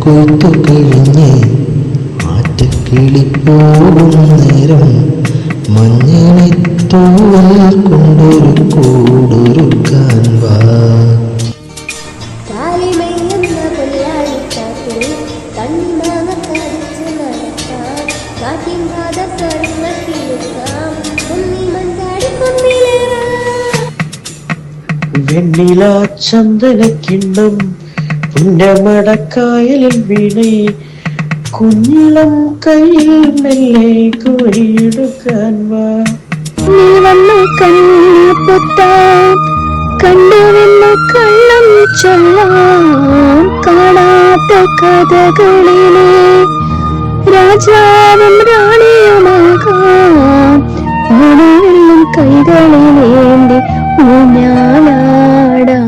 കൊയ്ത്തു കഴിഞ്ഞ് ആറ്റക്കിളി പോകും നേരം മഞ്ഞളിത്തൂവൽ കൊണ്ടൊരു കൂടൊരുക്കാൻ വാ. വെണ്ണില ചന്ദനക്കിണ്ണം പുന്നമടക്കായലിൽ വീണേ കുഞ്ഞിളം കയ്യിൽ മെല്ലെ കോരിയെടുക്കാൻ വാ. നീ വന്നു കണ്ണുപൊത്താം കണ്ടുവെന്ന് കള്ളം ചൊല്ലാം കാണാത്ത കഥകളിലെ രാജാവും റാണിയുമാകാം. മണവെള്ളം കൈകളിലേന്തി ഊഞ്ഞാലാടാം.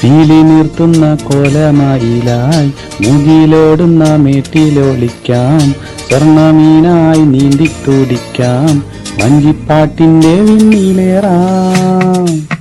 പീലി നിർത്തുന്ന കോലമയിലായി മുകിലോടുന്ന മേട്ടിലൊളിക്കാം. സ്വർണ്ണമീനായി നീന്തിത്തുടിക്കാം. വഞ്ചിപ്പാട്ടിന്റെ വിണ്ണിലേറാം.